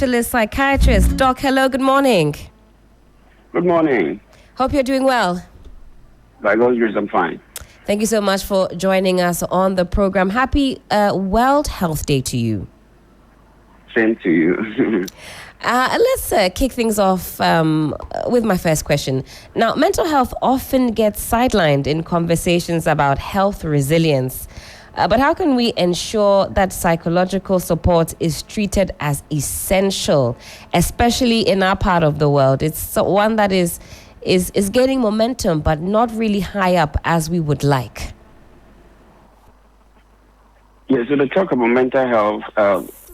specialist psychiatrist. Doc, hello, good morning. Good morning. Hope you're doing well. By God's grace, I'm fine. Thank you so much for joining us on the program. Happy World Health Day to you. Same to you. Let's kick things off with my first question. Now, mental health often gets sidelined in conversations about health resilience. But how can we ensure that psychological support is treated as essential, especially in our part of the world? It's one that is gaining momentum, but not really high up as we would like. Yeah, so the talk about mental health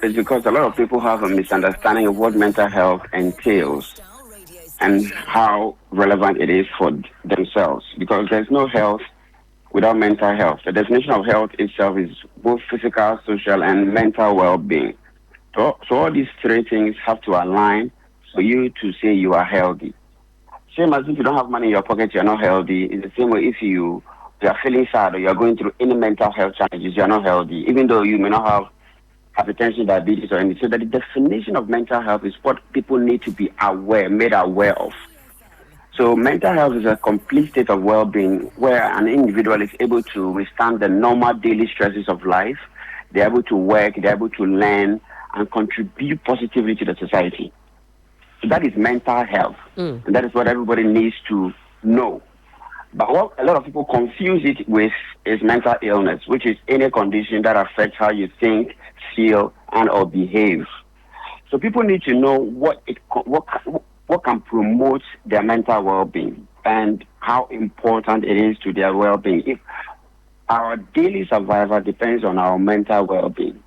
is because a lot of people have a misunderstanding of what mental health entails and how relevant it is for themselves. Because there's no health without mental health. The definition of health itself is both physical, social, and mental well-being. So all these three things have to align for you to say you are healthy. Same as if you don't have money in your pocket, you're not healthy. It's the same way if you are feeling sad or you're going through any mental health challenges, you're not healthy, even though you may not have hypertension, diabetes, or anything. So the definition of mental health is what people need to be made aware of. So mental health is a complete state of well-being where an individual is able to withstand the normal daily stresses of life. They're able to work, they're able to learn, and contribute positively to the society. So that is mental health. And that is what everybody needs to know. But what a lot of people confuse it with is mental illness, which is any condition that affects how you think, feel, and or behave. So people need to know what can promote their mental well-being and how important it is to their well-being. If our daily survival depends on our mental well-being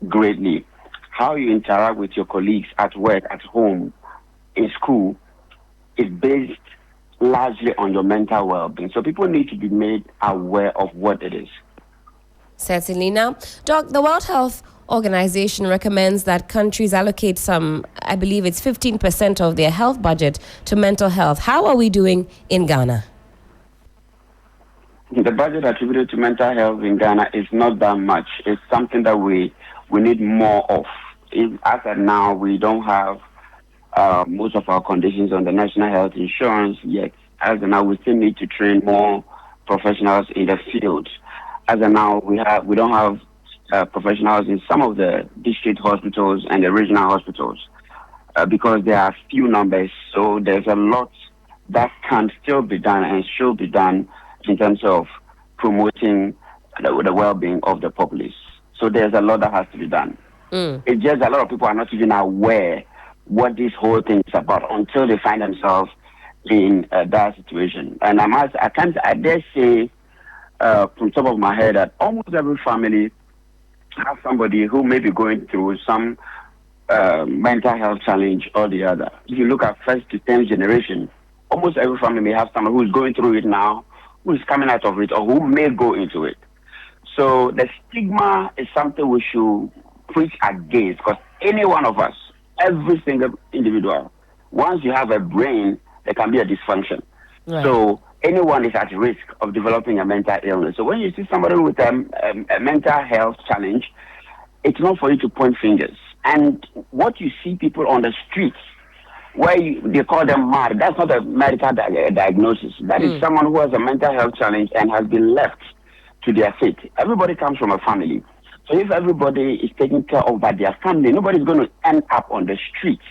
greatly, how you interact with your colleagues at work, at home, in school, is based largely on your mental well-being. So people need to be made aware of what it is. Certainly. Now, Doc, the World Health Organization recommends that countries allocate some, I believe it's 15% of their health budget to mental health. How are we doing in Ghana? The budget attributed to mental health in Ghana is not that much. It's something that we need more of. As of now, we don't have most of our conditions on the national health insurance yet. As of now, we still need to train more professionals in the field. As of now, we don't have professionals in some of the district hospitals and the regional hospitals because there are few numbers. So there's a lot that can still be done and should be done in terms of promoting the well-being of the populace. So there's a lot that has to be done. It's just a lot of people are not even aware what this whole thing is about until they find themselves in that situation. And I dare say from top of my head that almost every family has somebody who may be going through some mental health challenge or the other. If you look at first to 10th generation, almost every family may have someone who's going through it now, who is coming out of it, or who may go into it. So the stigma is something we should preach against, because any one of us, every single individual, once you have a brain, there can be a dysfunction. Right. So anyone is at risk of developing a mental illness. So when you see somebody with a mental health challenge, it's not for you to point fingers. And what you see people on the streets, where they call them mad, that's not a medical diagnosis. That is someone who has a mental health challenge and has been left to their fate. Everybody comes from a family. So if everybody is taken care of by their family, nobody's going to end up on the streets.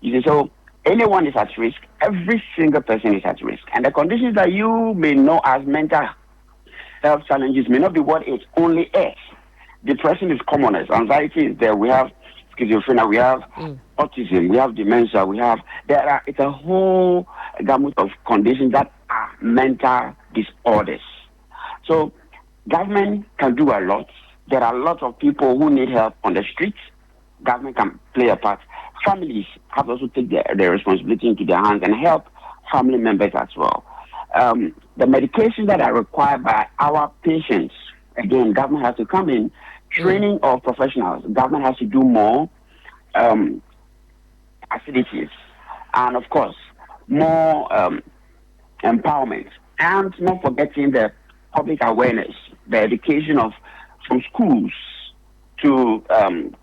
You see, so anyone is at risk. Every single person is at risk. And the conditions that you may know as mental health challenges may not be what it only is. Depression is commonest. Anxiety is there. We have schizophrenia. We have autism. We have dementia. It's a whole gamut of conditions that are mental disorders. So government can do a lot. There are lots of people who need help on the streets. Government can play a part. Families have to also take their responsibility into their hands and help family members as well. The medications that are required by our patients, again, government has to come in. Training of professionals, government has to do more facilities, and of course, more empowerment, and not forgetting the public awareness, the education from schools to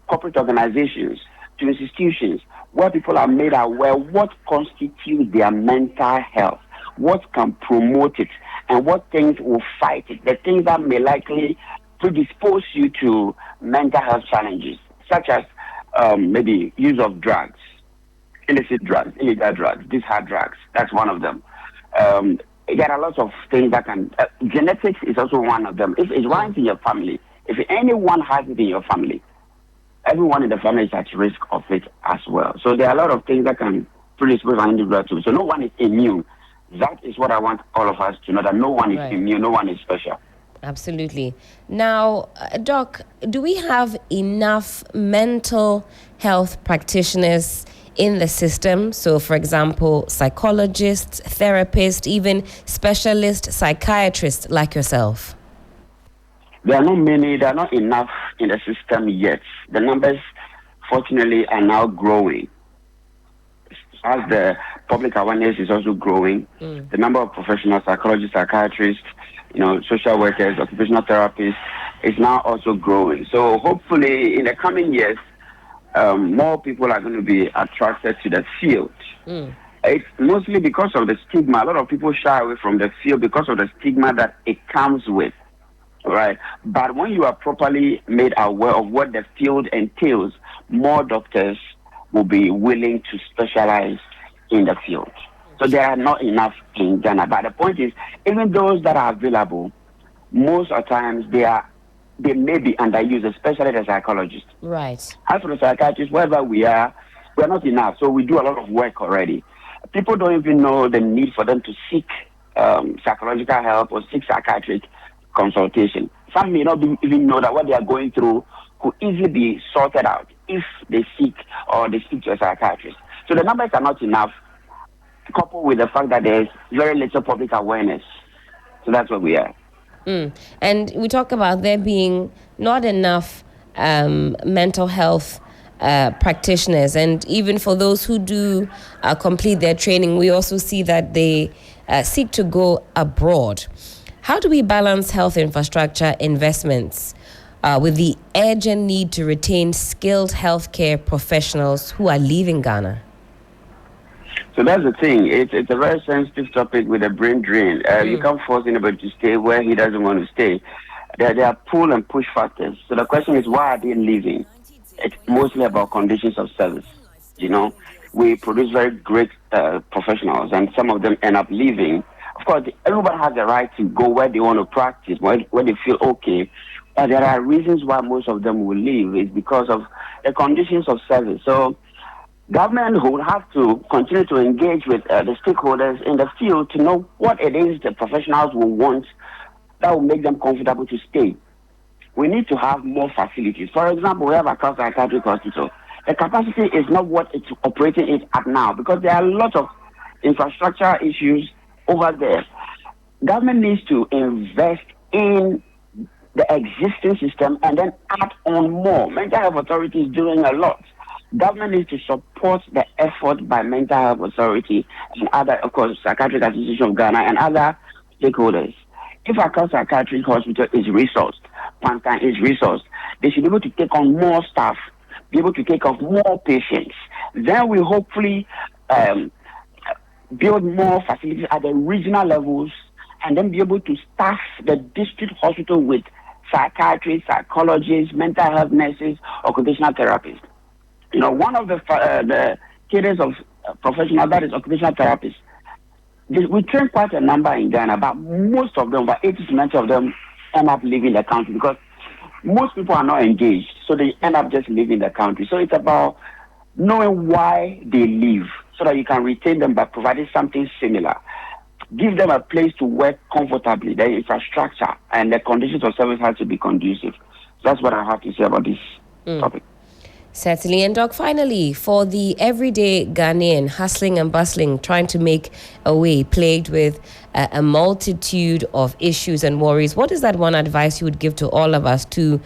corporate organizations to institutions where people are made aware what constitutes their mental health, what can promote it, and what things will fight it, the things that may likely predispose you to mental health challenges, such as maybe use of drugs, illicit drugs, illegal drugs, these hard drugs. That's one of them. There are lots of things that can... genetics is also one of them. If it runs in your family, if anyone has it in your family, everyone in the family is at risk of it as well. So there are a lot of things that can predispose an individual to. So no one is immune. That is what I want all of us to know, that no one is immune, no one is special. Absolutely. Now, Doc, do we have enough mental health practitioners in the system? So, for example, psychologists, therapists, even specialist psychiatrists like yourself? There are not many, there are not enough in the system yet. The numbers, fortunately, are now growing. As the public awareness is also growing, the number of professional psychologists, psychiatrists, social workers, occupational therapists is now also growing. So hopefully in the coming years, more people are going to be attracted to the field. It's mostly because of the stigma. A lot of people shy away from the field because of the stigma that it comes with. Right. But when you are properly made aware of what the field entails, more doctors will be willing to specialize in the field. So there are not enough in Ghana. But the point is, even those that are available, most of the times they may be underused, especially the psychologists. Right. As for the psychiatrists, wherever we are not enough. So we do a lot of work already. People don't even know the need for them to seek psychological help or seek psychiatric consultation. Some may not even know that what they are going through could easily be sorted out if they seek to a psychiatrist. So the numbers are not enough, coupled with the fact that there's very little public awareness. So that's where we are. And we talk about there being not enough mental health practitioners, and even for those who do complete their training, we also see that they seek to go abroad. How do we balance health infrastructure investments with the urgent need to retain skilled healthcare professionals who are leaving Ghana? So that's the thing. It's a very sensitive topic with a brain drain. You can't force anybody to stay where he doesn't want to stay. There are pull and push factors. So the question is, why are they leaving? It's mostly about conditions of service. We produce very great professionals, and some of them end up leaving. Of course, everybody has the right to go where they want to practice, where they feel okay. But there are reasons why most of them will leave. It's because of the conditions of service. So government will have to continue to engage with the stakeholders in the field to know what it is the professionals will want that will make them comfortable to stay. We need to have more facilities. For example, we have a psychiatric hospital. The capacity is not what it's operating it at now because there are a lot of infrastructure issues over there. Government needs to invest in the existing system and then add on more. Mental health authority is doing a lot. Government needs to support the effort by mental health authority and other, of course, Psychiatric Association of Ghana and other stakeholders. If a psychiatric hospital is resourced, Pantan is resourced, they should be able to take on more staff, be able to take on more patients. Then we hopefully build more facilities at the regional levels and then be able to staff the district hospital with psychiatrists, psychologists, mental health nurses, occupational therapists. One of the cadres of professionals, that is occupational therapists, we train quite a number in Ghana, but most of them, about 80% of them, end up leaving the country because most people are not engaged, so they end up just leaving the country. So it's about knowing why they leave so that you can retain them by providing something similar. Give them a place to work comfortably, the infrastructure and the conditions of service have to be conducive. So that's what I have to say about this topic. Certainly. And Doc, finally, for the everyday Ghanaian hustling and bustling, trying to make a way, plagued with a multitude of issues and worries, what is that one advice you would give to all of us to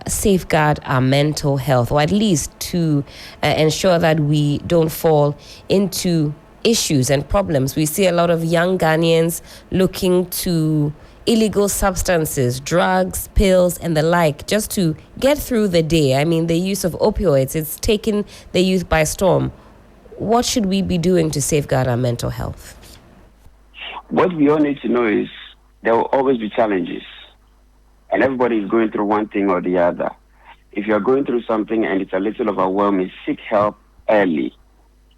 safeguard our mental health, or at least to ensure that we don't fall into issues and problems? We see a lot of young Ghanaians looking to illegal substances, drugs, pills, and the like, just to get through the day. I mean, the use of opioids, it's taken the youth by storm. What should we be doing to safeguard our mental health? What we all need to know is there will always be challenges, and everybody is going through one thing or the other. If you're going through something and it's a little overwhelming, seek help early.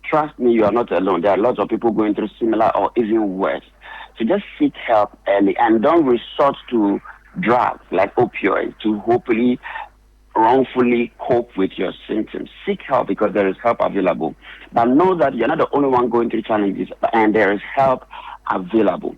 Trust me, you are not alone. There are lots of people going through similar or even worse. So just seek help early and don't resort to drugs like opioids to hopefully wrongfully cope with your symptoms. Seek help because there is help available. But know that you're not the only one going through challenges, and there is help available.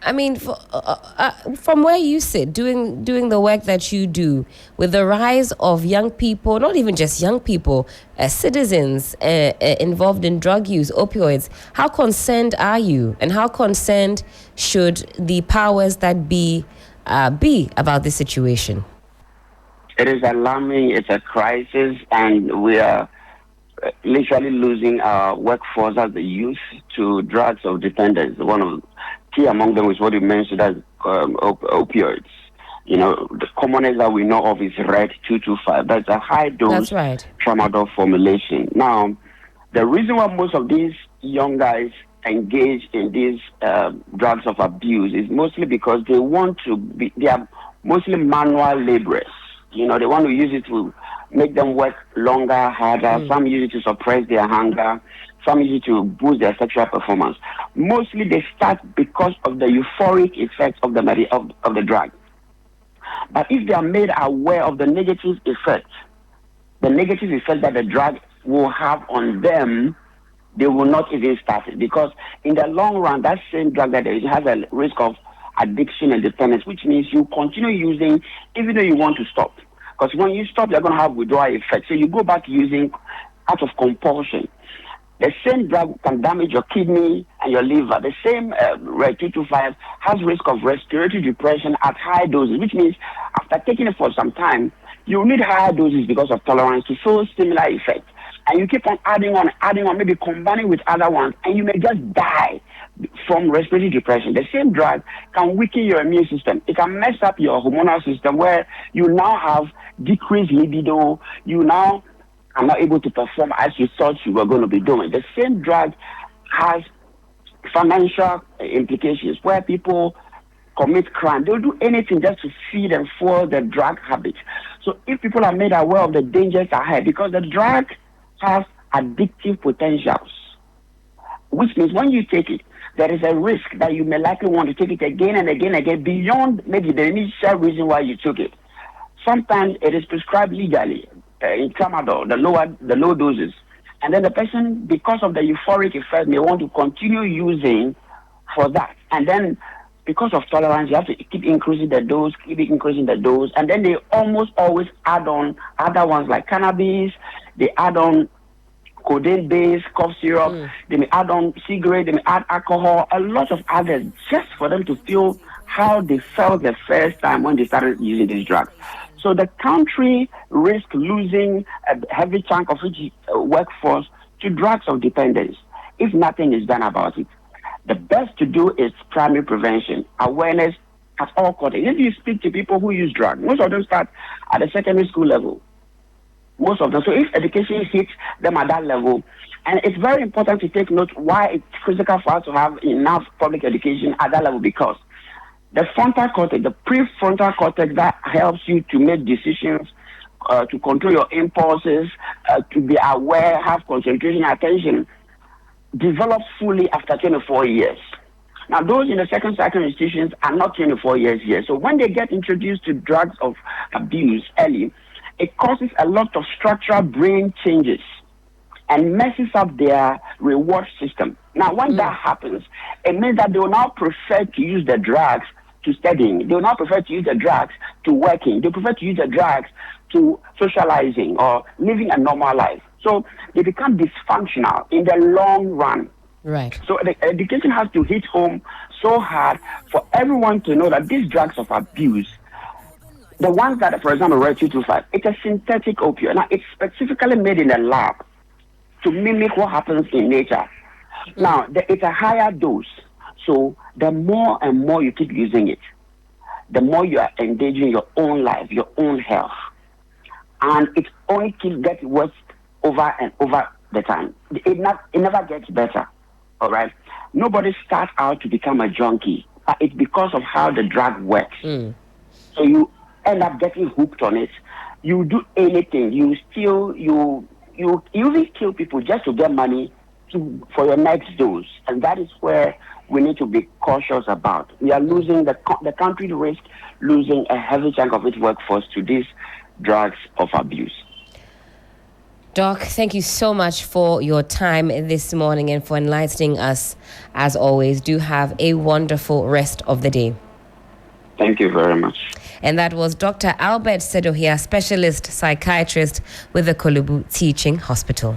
I mean, from where you sit, doing the work that you do, with the rise of young people, not even just young people, citizens involved in drug use, opioids, how concerned are you, and how concerned should the powers that be about this situation? It is alarming. It's a crisis, and we are literally losing our workforce as the youth to drugs of dependence. One of key among them is what you mentioned as opioids. You know, the commonest that we know of is Red 225. That's a high dose That's right. tramadol formulation. Now, the reason why most of these young guys engage in these drugs of abuse is mostly because they are mostly manual laborers. You know, they want to use it to make them work longer, harder. Some use it to suppress their hunger. Some use it to boost their sexual performance. Mostly they start because of the euphoric effects of the drug. But if they are made aware of the negative effect that the drug will have on them, they will not even start it. Because in the long run, that same drug that it has a risk of addiction and dependence, which means you continue using even though you want to stop. Because when you stop, you're going to have withdrawal effects. So you go back using out of compulsion. The same drug can damage your kidney and your liver. The same Red 225 has risk of respiratory depression at high doses, which means after taking it for some time, you need higher doses because of tolerance to show similar effects. And you keep on adding on, maybe combining with other ones, and you may just die from respiratory depression. The same drug can weaken your immune system. It can mess up your hormonal system where you now have decreased libido. You now are not able to perform as you thought you were going to be doing. The same drug has financial implications where people commit crime. They'll do anything just to feed and fuel their drug habit. So if people are made aware of the dangers ahead, because the drug has addictive potentials, which means when you take it, there is a risk that you may likely want to take it again and again and again beyond maybe the initial reason why you took it. Sometimes it is prescribed legally in tramadol, the low doses. And then the person, because of the euphoric effect, may want to continue using for that. And then because of tolerance, you have to keep increasing the dose. And then they almost always add on other ones like cannabis. They add on codeine-based cough syrup. They may add on cigarette. They may add alcohol, a lot of others, just for them to feel how they felt the first time when they started using these drugs. So the country risks losing a heavy chunk of its workforce to drugs of dependence if nothing is done about it. The best to do is primary prevention, awareness at all costs. If you speak to people who use drugs, most of them start at the secondary school level. Most of them. So if education hits them at that level, and it's very important to take note why it's critical for us to have enough public education at that level, because the frontal cortex, the prefrontal cortex that helps you to make decisions, to control your impulses, to be aware, have concentration, attention, develops fully after 24 years. Now, those in the second cycle institutions are not 24 years yet. So when they get introduced to drugs of abuse early, it causes a lot of structural brain changes and messes up their reward system. Now, when that happens, it means that they will now prefer to use the drugs to studying. They will now prefer to use the drugs to working. They prefer to use the drugs to socializing or living a normal life. So they become dysfunctional in the long run. Right. So the education has to hit home so hard for everyone to know that these drugs of abuse, the ones that, for example, Red 225, it's a synthetic opioid. Now, it's specifically made in the lab to mimic what happens in nature. Now, it's a higher dose. So the more and more you keep using it, the more you are endangering your own life, your own health. And it only keeps getting worse over and over the time. It never gets better, all right? Nobody starts out to become a junkie, but it's because of how the drug works. So you end up getting hooked on it. You do anything. You steal, you even kill people just to get money for your next dose. And that is where we need to be cautious about. We are losing, the country risk losing a heavy chunk of its workforce to these drugs of abuse. Doc, thank you so much for your time this morning and for enlightening us as always. Do have a wonderful rest of the day. Thank you very much. And that was Dr. Albert Sedohia, specialist psychiatrist with the Kolubu Teaching Hospital.